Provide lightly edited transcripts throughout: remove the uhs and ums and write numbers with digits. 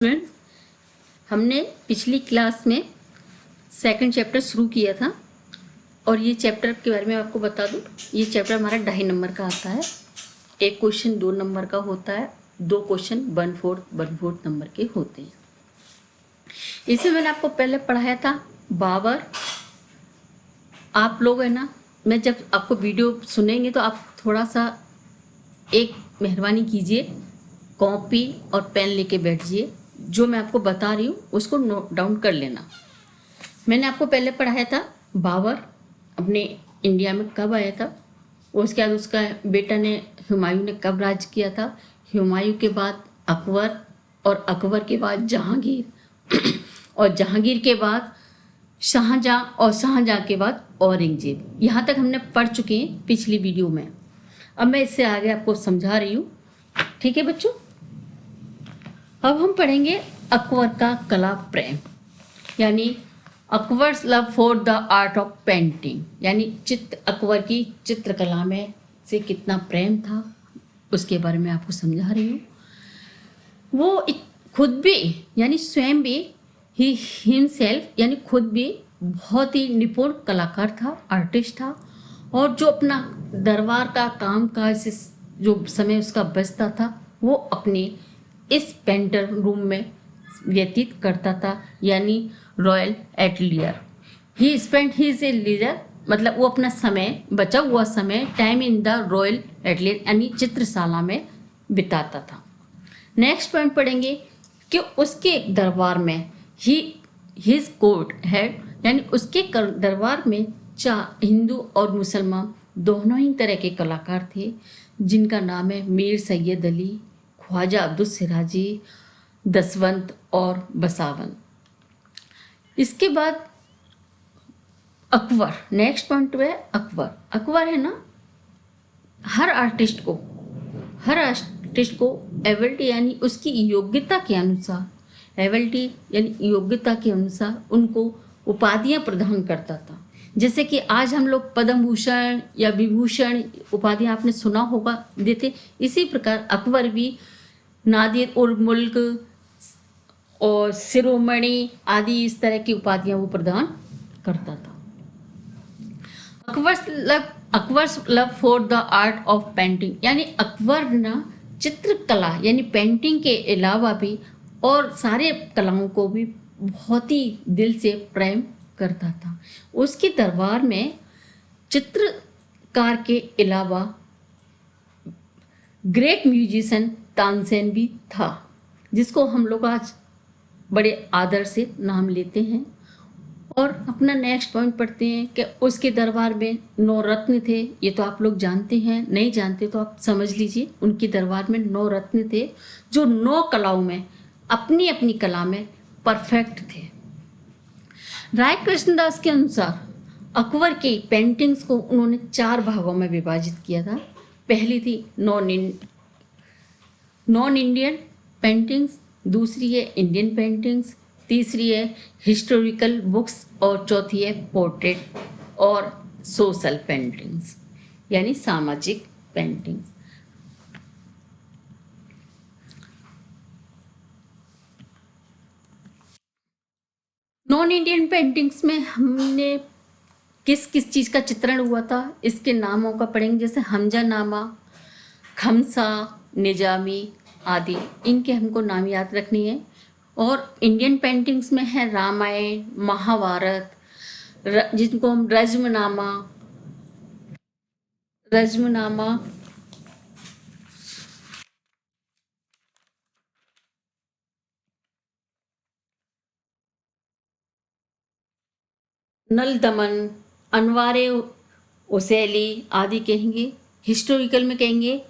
Student, हमने पिछली class में सेकंड चैप्टर शुरू किया था और ये चैप्टर के बारे में आपको बता दूं। ये चैप्टर हमारा 2.5 नंबर का आता है। एक क्वेश्चन 2 नंबर का होता है, 2 क्वेश्चन 1/4 नंबर के होते हैं। इसे मैंने आपको पहले पढ़ाया था बाबर। आप लोग है ना, मैं जब आपको वीडियो सुनेंगे तो आप थोड़ा सा एक मेहरबानी कीजिए, कॉपी और पेन लेके बैठिए। जो मैं आपको बता रही हूँ उसको नोट डाउन कर लेना। मैंने आपको पहले पढ़ाया था बाबर अपने इंडिया में कब आया था, उसके बाद उसका बेटा ने हुमायूं ने कब राज किया था, हुमायूं के बाद अकबर और अकबर के बाद जहांगीर और जहांगीर के बाद शाहजहां और शाहजहां के बाद औरंगजेब। यहाँ तक हमने पढ़ चुके हैं पिछली वीडियो में। अब मैं इससे आगे आपको समझा रही हूँ। ठीक है बच्चों, अब हम पढ़ेंगे अकबर का कला प्रेम, यानी Akbar's love for the art of painting, यानी अकबर की चित्रकला में से कितना प्रेम था उसके बारे में आपको समझा रही हूँ। वो खुद भी यानी स्वयं भी ही हिमसेल्फ यानी खुद भी बहुत ही निपुण कलाकार था, आर्टिस्ट था। और जो अपना दरबार का काम काज से जो समय उसका बचता था वो अपने इस पेंटर रूम में व्यतीत करता था, यानी royal atelier. He spent his leisure, मतलब वो अपना समय, बचा हुआ समय time in the royal atelier यानी चित्रशाला में बिताता था। नेक्स्ट पॉइंट पढ़ेंगे कि उसके दरबार में हिज कोर्ट हेड, यानी उसके दरबार में हिंदू और मुसलमान दोनों ही तरह के कलाकार थे, जिनका नाम है मीर सैयद अली, ख्वाजा अब्दुल सिराजी, दसवंत और बसावन। इसके बाद अकबर, नेक्स्ट पॉइंट है अकबर। अकबर है ना, हर आर्टिस्ट को एबिलिटी यानी उसकी योग्यता के अनुसार, एबिलिटी यानी योग्यता के अनुसार उनको उपाधियां प्रदान करता था। जैसे कि आज हम लोग पद्म भूषण या विभूषण उपाधियां आपने सुना होगा देते, इसी प्रकार अकबर भी नादिर उल मुल्क और शिरोमणि आदि इस तरह की उपाधियां वो प्रदान करता था। Akbar's love for the art of painting, यानी अकबर ना चित्रकला यानी पेंटिंग के अलावा भी और सारे कलाओं को भी बहुत ही दिल से प्रेम करता था। उसके दरबार में चित्रकार के अलावा ग्रेट म्यूजिशियन तानसेन भी था, जिसको हम लोग आज बड़े आदर से नाम लेते हैं। और अपना नेक्स्ट पॉइंट पढ़ते हैं कि उसके दरबार में 9 रत्न थे। ये तो आप लोग जानते हैं, नहीं जानते तो आप समझ लीजिए। उनके दरबार में 9 रत्न थे जो 9 कलाओं में अपनी अपनी कला में परफेक्ट थे। राय कृष्णदास के अनुसार अकबर की पेंटिंग्स को उन्होंने 4 भागों में विभाजित किया था। पहली थी नॉन इंडियन पेंटिंग्स, दूसरी है इंडियन पेंटिंग्स, तीसरी है हिस्टोरिकल बुक्स और चौथी है पोर्ट्रेट और सोशल पेंटिंग्स यानी सामाजिक पेंटिंग्स। नॉन इंडियन पेंटिंग्स में हमने किस किस चीज़ का चित्रण हुआ था इसके नामों का पढ़ेंगे, जैसे हमजा नामा, खमसा, निजामी आदि, इनके हमको नाम याद रखनी है। और इंडियन पेंटिंग्स में है रामायण, महाभारत, जिनको हम रज्मनामा नल दमन, अनवारे ओसैली आदि कहेंगे। हिस्टोरिकल में कहेंगे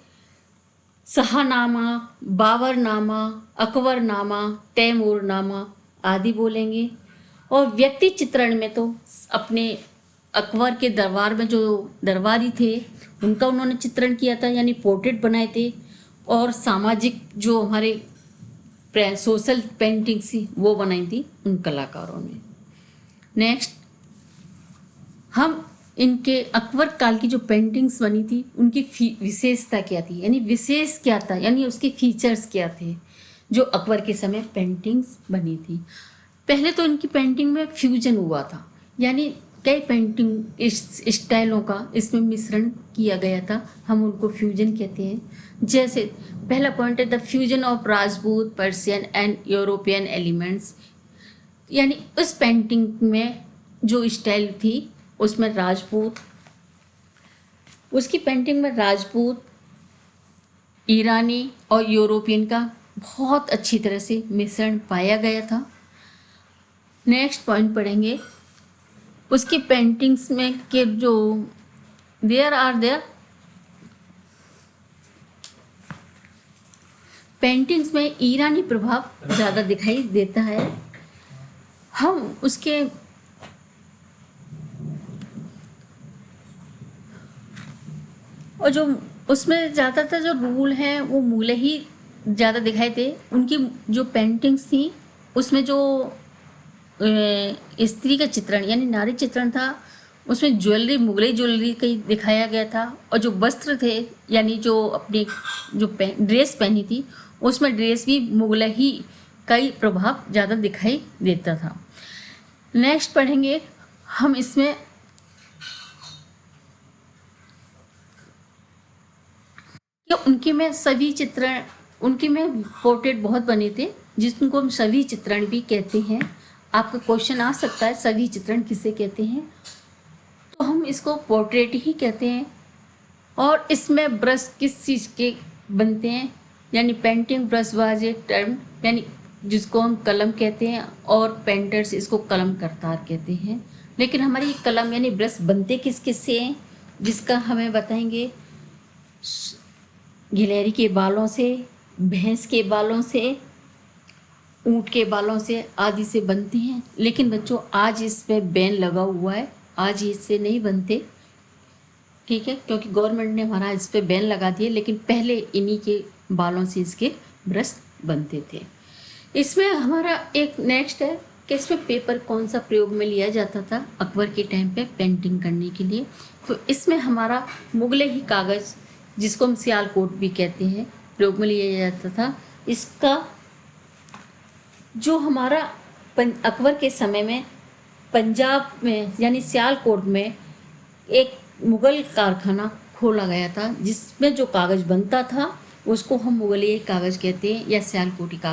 शाहनामा, बाबरनामा, अकबरनामा, तैमूरनामा आदि बोलेंगे। और व्यक्ति चित्रण में तो अपने अकबर के दरबार में जो दरबारी थे उनका उन्होंने चित्रण किया था, यानी पोर्ट्रेट बनाए थे। और सामाजिक जो हमारे सोशल पेंटिंग्स थी वो बनाई थी उन कलाकारों ने। नेक्स्ट हम इनके अकबर काल की जो पेंटिंग्स बनी थी उनकी विशेषता क्या थी, यानी विशेष क्या था, यानी उसके फीचर्स क्या थे। जो अकबर के समय पेंटिंग्स बनी थी। पहले तो इनकी पेंटिंग में फ्यूजन हुआ था, यानी कई पेंटिंग स्टाइलों का इसमें मिश्रण किया गया था, हम उनको फ्यूजन कहते हैं। जैसे पहला पॉइंट है the fusion of Rajput, Persian and European elements, यानी उस पेंटिंग में जो स्टाइल थी उसमें राजपूत, उसकी पेंटिंग में राजपूत, ईरानी और यूरोपियन का बहुत अच्छी तरह से मिश्रण पाया गया था। नेक्स्ट पॉइंट पढ़ेंगे, उसकी पेंटिंग्स में के जो देयर पेंटिंग्स में ईरानी प्रभाव ज़्यादा दिखाई देता है। हम उसके और जो उसमें ज़्यादातर जो रूल हैं वो मूले ही ज़्यादा दिखाई दे। उनकी जो पेंटिंग्स थी उसमें जो स्त्री का चित्रण यानी नारी चित्रण था, उसमें ज्वेलरी मुगलई ज्वेलरी का ही दिखाया गया था। और जो वस्त्र थे यानी जो अपनी जो ड्रेस पहनी थी उसमें ड्रेस भी मुगलई का ही प्रभाव ज़्यादा दिखाई देता था। नेक्स्ट पढ़ेंगे हम इसमें कि उनके में सभी चित्रण, उनके में पोर्ट्रेट बहुत बने थे जिनको हम सभी चित्रण भी कहते हैं। आपका क्वेश्चन आ सकता है सभी चित्रण किसे कहते हैं, तो हम इसको पोर्ट्रेट ही कहते हैं। और इसमें ब्रश किस चीज़ के बनते हैं, यानी painting brush was a term, यानी जिसको हम कलम कहते हैं, और पेंटर्स इसको कलम करतार कहते हैं। लेकिन हमारी कलम यानी ब्रश बनते किस किस से हैं, जिसका हमें बताएंगे गिलहरी के बालों से, भैंस के बालों से, ऊँट के बालों से आदि से बनते हैं। लेकिन बच्चों आज इस पे बैन लगा हुआ है, आज इससे नहीं बनते, ठीक है, क्योंकि गवर्नमेंट ने हमारा इस पे बैन लगा दिया। लेकिन पहले इन्हीं के बालों से इसके ब्रश बनते थे। इसमें हमारा एक नेक्स्ट है कि इसमें पेपर कौन सा प्रयोग में लिया जाता था अकबर के टाइम पे पेंटिंग करने के लिए, तो इसमें हमारा मुगलई कागज़ जिसको हम सियालकोट भी कहते हैं प्रयोग में लिया जाता था। इसका जो हमारा अकबर के समय में पंजाब में यानी सियालकोट में एक मुग़ल कारखाना खोला गया था जिसमें जो कागज़ बनता था उसको हम मुगलई कागज़ कहते हैं या सियालकोटी कागज़।